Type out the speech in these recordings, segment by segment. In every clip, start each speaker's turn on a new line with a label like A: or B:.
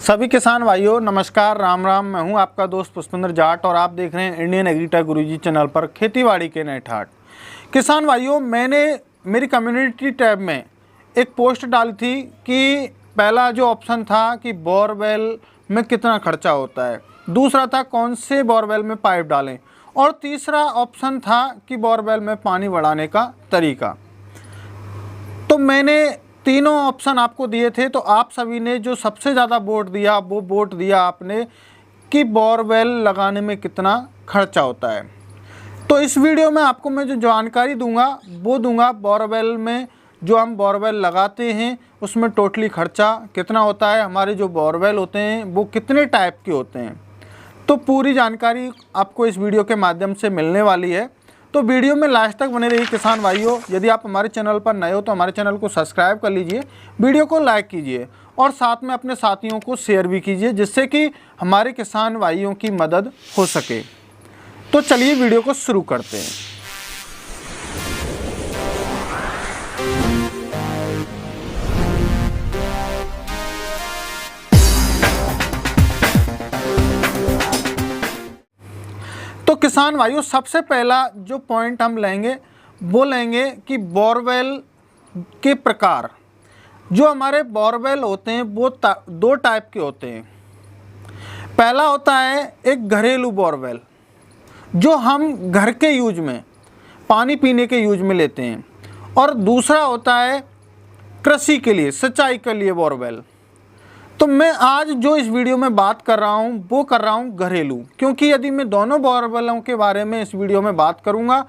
A: सभी किसान भाइयों नमस्कार, राम राम। मैं हूं आपका दोस्त पुष्पेंद्र जाट और आप देख रहे हैं इंडियन एग्रीटेक गुरुजी चैनल पर खेतीबाड़ी के नए ठाट। किसान भाइयों, मैंने मेरी कम्युनिटी टैब में एक पोस्ट डाली थी कि पहला जो ऑप्शन था कि बोरवेल में कितना खर्चा होता है, दूसरा था कौन से बोरवेल में पाइप डालें और तीसरा ऑप्शन था कि बोरवेल में पानी बढ़ाने का तरीका। तो मैंने तीनों ऑप्शन आपको दिए थे, तो आप सभी ने जो सबसे ज़्यादा वोट दिया वो वोट दिया आपने कि बोरवेल लगाने में कितना खर्चा होता है। तो इस वीडियो में आपको मैं जो जानकारी दूंगा वो दूंगा बोरवेल में जो हम बोरवेल लगाते हैं उसमें टोटली खर्चा कितना होता है, हमारे जो बोरवेल होते हैं वो कितने टाइप के होते हैं। तो पूरी जानकारी आपको इस वीडियो के माध्यम से मिलने वाली है, तो वीडियो में लास्ट तक बने रहिए किसान भाइयों। यदि आप हमारे चैनल पर नए हो तो हमारे चैनल को सब्सक्राइब कर लीजिए, वीडियो को लाइक कीजिए और साथ में अपने साथियों को शेयर भी कीजिए जिससे कि हमारे किसान भाइयों की मदद हो सके। तो चलिए वीडियो को शुरू करते हैं। तो किसान भाइयों, सबसे पहला जो पॉइंट हम लेंगे वो लेंगे कि बोरवेल के प्रकार। जो हमारे बोरवेल होते हैं वो दो टाइप के होते हैं। पहला होता है एक घरेलू बोरवेल जो हम घर के यूज में पानी पीने के यूज में लेते हैं, और दूसरा होता है कृषि के लिए सिंचाई के लिए बोरवेल। तो मैं आज जो इस वीडियो में बात कर रहा हूँ वो कर रहा हूँ घरेलू, क्योंकि यदि मैं दोनों बोरवेलों के बारे में इस वीडियो में बात करूँगा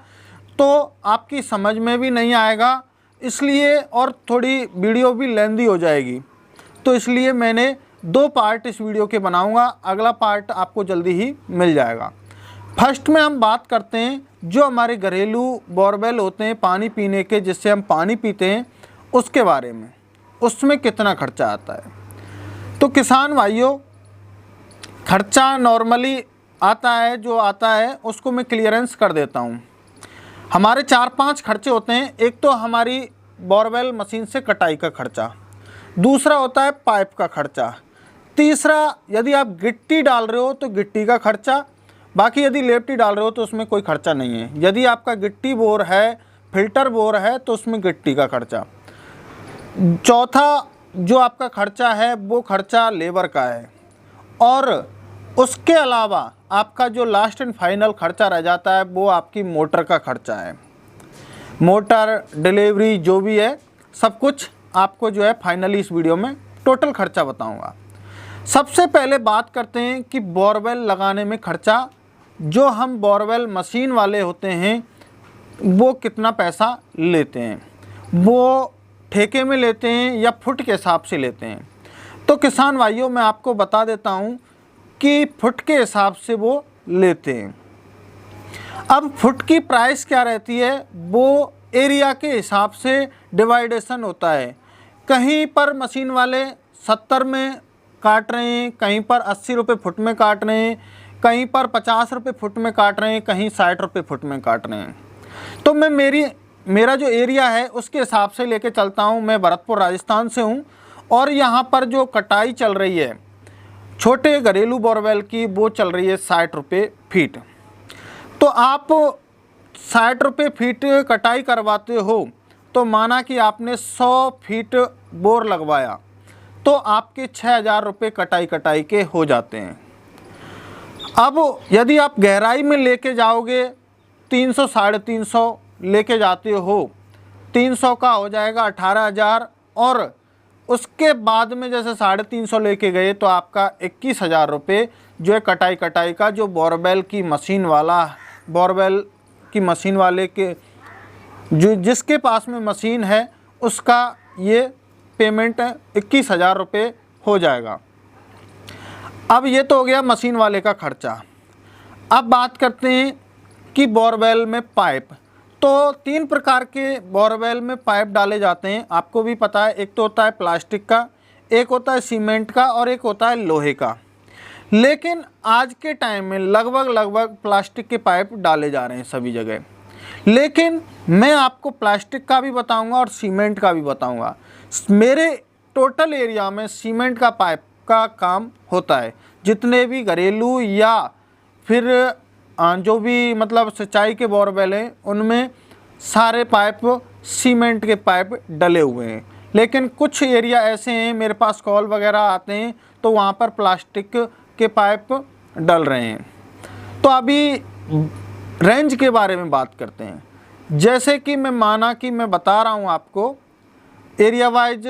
A: तो आपकी समझ में भी नहीं आएगा, इसलिए और थोड़ी वीडियो भी लेंदी हो जाएगी। तो इसलिए मैंने दो पार्ट इस वीडियो के बनाऊँगा, अगला पार्ट आपको जल्दी ही मिल जाएगा। फर्स्ट में हम बात करते हैं जो हमारे घरेलू बोरवेल होते हैं पानी पीने के, जिससे हम पानी पीते हैं, उसके बारे में, उसमें कितना खर्चा आता है। तो किसान भाइयों, खर्चा नॉर्मली आता है, जो आता है उसको मैं क्लियरेंस कर देता हूँ। हमारे 4-5 खर्चे होते हैं। एक तो हमारी बोरवेल मशीन से कटाई का खर्चा, दूसरा होता है पाइप का खर्चा, तीसरा यदि आप गिट्टी डाल रहे हो तो गिट्टी का खर्चा, बाकी यदि लेप्टी डाल रहे हो तो उसमें कोई खर्चा नहीं है। यदि आपका गिट्टी बोर है, फिल्टर बोर है तो उसमें गिट्टी का खर्चा। चौथा जो आपका खर्चा है वो खर्चा लेबर का है, और उसके अलावा आपका जो लास्ट एंड फाइनल खर्चा रह जाता है वो आपकी मोटर का खर्चा है। मोटर डिलीवरी जो भी है सब कुछ आपको जो है फाइनली इस वीडियो में टोटल खर्चा बताऊंगा। सबसे पहले बात करते हैं कि बोरवेल लगाने में खर्चा, जो हम बोरवेल मशीन वाले होते हैं वो कितना पैसा लेते हैं, वो ठेके में लेते हैं या फुट के हिसाब से लेते हैं। तो किसान भाइयों, मैं आपको बता देता हूं कि फुट के हिसाब से वो लेते हैं। अब फुट की प्राइस क्या रहती है, वो एरिया के हिसाब से डिवाइडेशन होता है। कहीं पर मशीन वाले 70 में काट रहे हैं, कहीं पर 80 रुपये फुट में काट रहे हैं, कहीं पर 50 रुपये फुट में काट रहे हैं, कहीं 60 रुपये फुट में काट रहे हैं। तो मैं मेरा जो एरिया है उसके हिसाब से लेके चलता हूँ। मैं भरतपुर राजस्थान से हूँ और यहाँ पर जो कटाई चल रही है छोटे घरेलू बोरवेल की वो चल रही है 60 रुपये फीट। तो आप 60 रुपये फीट कटाई करवाते हो तो माना कि आपने 100 फीट बोर लगवाया तो आपके 6,000 रुपये कटाई के हो जाते हैं। अब यदि आप गहराई में लेके जाओगे 300 350 लेके जाते हो, 300 का हो जाएगा 18,000, और उसके बाद में जैसे 350 लेके गए तो आपका 21,000 रुपये जो है कटाई का, जो बोरवेल की मशीन वाले के जो जिसके पास में मशीन है उसका ये पेमेंट 21,000 रुपये हो जाएगा। अब ये तो हो गया मशीन वाले का खर्चा। अब बात करते हैं कि बोरवेल में पाइप। तो 3 प्रकार के बोरवेल में पाइप डाले जाते हैं, आपको भी पता है। एक तो होता है प्लास्टिक का, एक होता है सीमेंट का और एक होता है लोहे का। लेकिन आज के टाइम में लगभग प्लास्टिक के पाइप डाले जा रहे हैं सभी जगह। लेकिन मैं आपको प्लास्टिक का भी बताऊंगा और सीमेंट का भी बताऊंगा। मेरे टोटल एरिया में सीमेंट का पाइप का काम होता है। जितने भी घरेलू या फिर जो भी मतलब सिंचाई के बोरवेल हैं उनमें सारे पाइप सीमेंट के पाइप डले हुए हैं, लेकिन कुछ एरिया ऐसे हैं मेरे पास कॉल वगैरह आते हैं तो वहाँ पर प्लास्टिक के पाइप डल रहे हैं। तो अभी रेंज के बारे में बात करते हैं। जैसे कि मैं बता रहा हूँ आपको एरिया वाइज,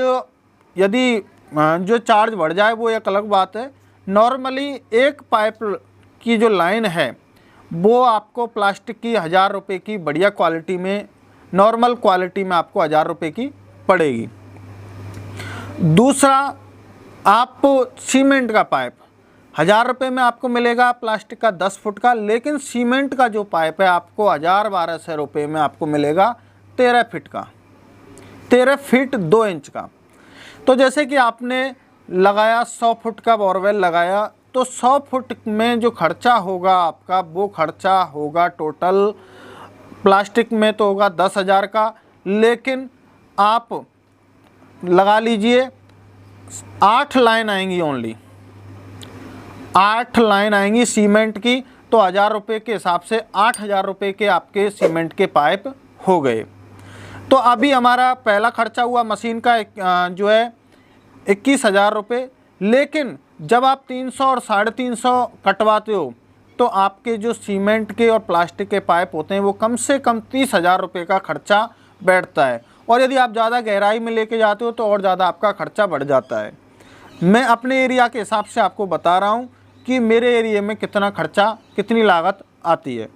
A: यदि जो चार्ज बढ़ जाए वो एक अलग बात है। नॉर्मली एक पाइप की जो लाइन है वो आपको प्लास्टिक की 1000 रुपये की बढ़िया क्वालिटी में, नॉर्मल क्वालिटी में आपको 1000 रुपये की पड़ेगी। दूसरा, आप सीमेंट का पाइप 1000 रुपये में आपको मिलेगा, प्लास्टिक का 10 फुट का, लेकिन सीमेंट का जो पाइप है आपको 1000-1200 रुपये में आपको मिलेगा 13 फीट का, 13 फीट 2 इंच का। तो जैसे कि आपने लगाया 100 फुट का बोरवेल लगाया तो 100 फुट में जो खर्चा होगा आपका वो खर्चा होगा टोटल प्लास्टिक में तो होगा 10,000 का, लेकिन आप लगा लीजिए 8 लाइन आएंगी, ओनली 8 लाइन आएंगी सीमेंट की, तो 1000 रुपये के हिसाब से 8000 रुपये के आपके सीमेंट के पाइप हो गए। तो अभी हमारा पहला खर्चा हुआ मशीन का जो है 21,000 रुपये, लेकिन जब आप 300 और 350 कटवाते हो तो आपके जो सीमेंट के और प्लास्टिक के पाइप होते हैं वो कम से कम 30,000 रुपये का खर्चा बैठता है, और यदि आप ज़्यादा गहराई में लेके जाते हो तो और ज़्यादा आपका खर्चा बढ़ जाता है। मैं अपने एरिया के हिसाब से आपको बता रहा हूँ कि मेरे एरिया में कितना खर्चा, कितनी लागत आती है।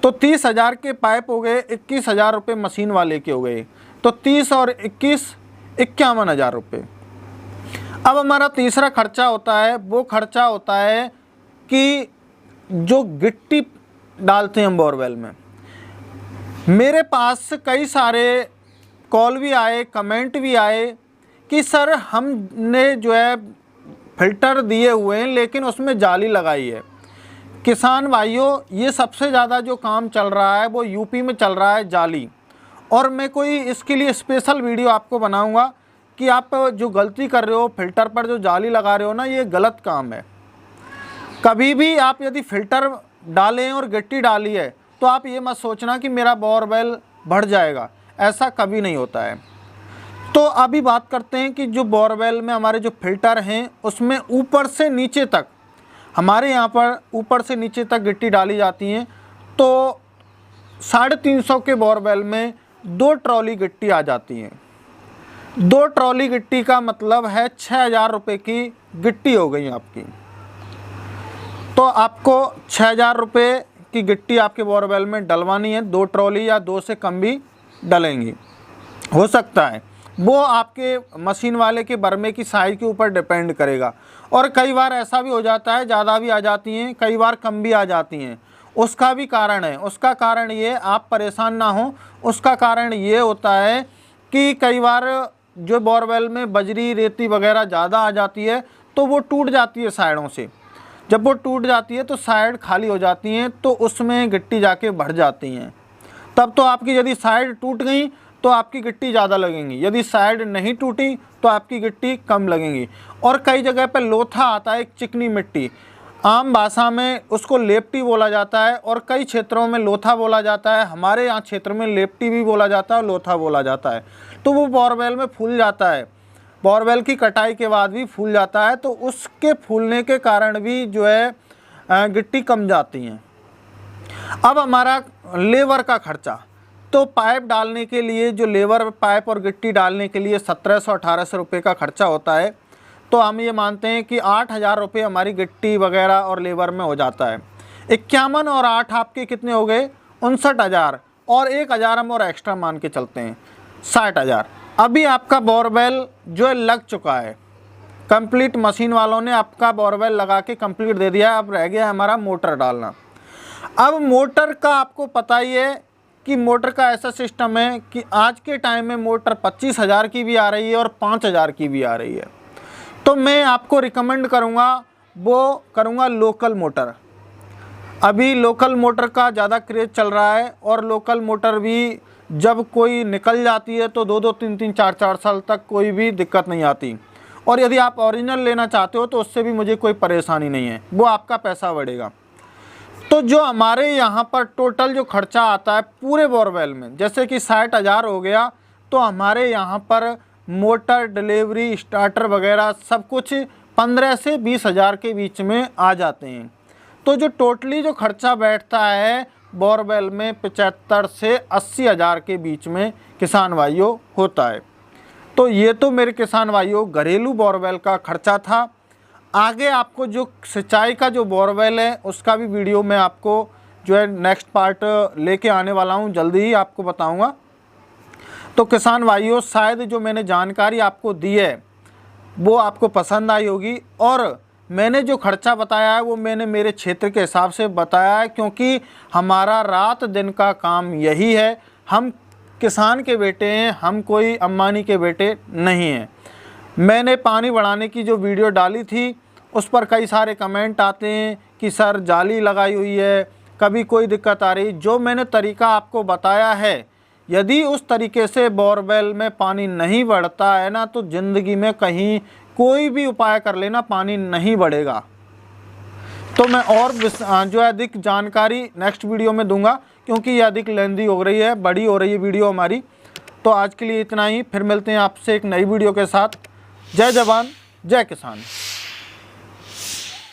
A: तो 30,000 के पाइप हो गए, 21,000 रुपये मशीन वाले के हो गए, तो 30 और 21 51,000 रुपये। अब हमारा तीसरा खर्चा होता है, वो खर्चा होता है कि जो गिट्टी डालते हैं बोरवेल में। मेरे पास कई सारे कॉल भी आए, कमेंट भी आए कि सर हमने जो है फिल्टर दिए हुए हैं लेकिन उसमें जाली लगाई है। किसान भाइयों, ये सबसे ज़्यादा जो काम चल रहा है वो यूपी में चल रहा है, जाली। और मैं कोई इसके लिए स्पेशल वीडियो आपको बनाऊंगा कि आप जो गलती कर रहे हो, फिल्टर पर जो जाली लगा रहे हो ना, ये गलत काम है। कभी भी आप यदि फिल्टर डालें और गिट्टी डाली है तो आप ये मत सोचना कि मेरा बोरवेल बढ़ जाएगा, ऐसा कभी नहीं होता है। तो अभी बात करते हैं कि जो बोरवेल में हमारे जो फिल्टर हैं उसमें ऊपर से नीचे तक, हमारे यहाँ पर ऊपर से नीचे तक गिट्टी डाली जाती हैं। तो 350 के बोरवेल में 2 ट्रॉली गिट्टी आ जाती हैं। 2 ट्रॉली गिट्टी का मतलब है 6,000 रुपये की गिट्टी हो गई आपकी। तो आपको 6,000 रुपये की गिट्टी आपके बोरवेल में डलवानी है, 2 ट्रॉली या 2 से कम भी डलेंगी, हो सकता है। वो आपके मशीन वाले के बर्मे की साइज़ के ऊपर डिपेंड करेगा, और कई बार ऐसा भी हो जाता है ज़्यादा भी आ जाती हैं, कई बार कम भी आ जाती हैं। उसका भी कारण है, उसका कारण ये, आप परेशान ना हो, उसका कारण ये होता है कि कई बार जो बोरवेल में बजरी रेती वगैरह ज़्यादा आ जाती है तो वो टूट जाती है साइडों से। जब वो टूट जाती है तो साइड खाली हो जाती हैं, तो उसमें गिट्टी जाके भर जाती हैं। तब तो आपकी यदि साइड टूट गई तो आपकी गिट्टी ज़्यादा लगेंगी, यदि साइड नहीं टूटी तो आपकी गिट्टी कम लगेंगी। और कई जगह पर लोथा आता है, एक चिकनी मिट्टी, आम भाषा में उसको लेप्टी बोला जाता है, और कई क्षेत्रों में लोथा बोला जाता है। हमारे यहाँ क्षेत्र में लेप्टी भी बोला जाता है और लोथा बोला जाता है। तो वो बोरवेल में फूल जाता है, बोरवेल की कटाई के बाद भी फूल जाता है, तो उसके फूलने के कारण भी जो है गिट्टी कम जाती हैं। अब हमारा लेबर का खर्चा, तो पाइप डालने के लिए जो लेबर, पाइप और गिट्टी डालने के लिए 1700-1800 रुपये का खर्चा होता है। तो हम ये मानते हैं कि 8,000 रुपये हमारी गिट्टी वगैरह और लेबर में हो जाता है। 51 और 8 आपके कितने हो गए? 59,000, और 1,000 हम और एक्स्ट्रा मान के चलते हैं, 60,000। अभी आपका बोरवेल जो है लग चुका है कंप्लीट, मशीन वालों ने आपका बोरवेल लगा के कंप्लीट दे दिया है। अब रह गया हमारा मोटर डालना। अब मोटर का आपको पता ही है कि मोटर का ऐसा सिस्टम है कि आज के टाइम में मोटर 25,000 की भी आ रही है और 5,000 की भी आ रही है। तो मैं आपको रिकमेंड करूँगा लोकल मोटर। अभी लोकल मोटर का ज़्यादा क्रेज़ चल रहा है, और लोकल मोटर भी जब कोई निकल जाती है तो 2-2, 3-3, 4-4 साल तक कोई भी दिक्कत नहीं आती। और यदि आप ओरिजिनल लेना चाहते हो तो उससे भी मुझे कोई परेशानी नहीं है, वो आपका पैसा बढ़ेगा। तो जो हमारे यहाँ पर टोटल जो खर्चा आता है पूरे बोरवेल में, जैसे कि 60,000 हो गया, तो हमारे यहाँ पर मोटर, डिलीवरी, स्टार्टर वगैरह सब कुछ 15 से 20,000 के बीच में आ जाते हैं। तो जो टोटली जो खर्चा बैठता है बोरवेल में 75 से 80,000 के बीच में किसान भाइयों होता है। तो ये तो मेरे किसान भाइयों घरेलू बोरवेल का खर्चा था। आगे आपको जो सिंचाई का जो बोरवेल है उसका भी वीडियो मैं आपको जो है नेक्स्ट पार्ट लेके आने वाला हूँ, जल्दी ही आपको बताऊँगा। तो किसान भाइयों शायद जो मैंने जानकारी आपको दी है वो आपको पसंद आई होगी, और मैंने जो खर्चा बताया है वो मैंने मेरे क्षेत्र के हिसाब से बताया है, क्योंकि हमारा रात दिन का काम यही है। हम किसान के बेटे हैं, हम कोई अंबानी के बेटे नहीं हैं। मैंने पानी बढ़ाने की जो वीडियो डाली थी उस पर कई सारे कमेंट आते हैं कि सर जाली लगाई हुई है, कभी कोई दिक्कत आ रही। जो मैंने तरीका आपको बताया है, यदि उस तरीके से बोरवेल में पानी नहीं बढ़ता है ना, तो ज़िंदगी में कहीं कोई भी उपाय कर लेना पानी नहीं बढ़ेगा। तो मैं और जो है अधिक जानकारी नेक्स्ट वीडियो में दूंगा, क्योंकि ये अधिक लेंदी हो रही है, बड़ी हो रही है वीडियो हमारी। तो आज के लिए इतना ही, फिर मिलते हैं आपसे एक नई वीडियो के साथ। जय जवान जय किसान।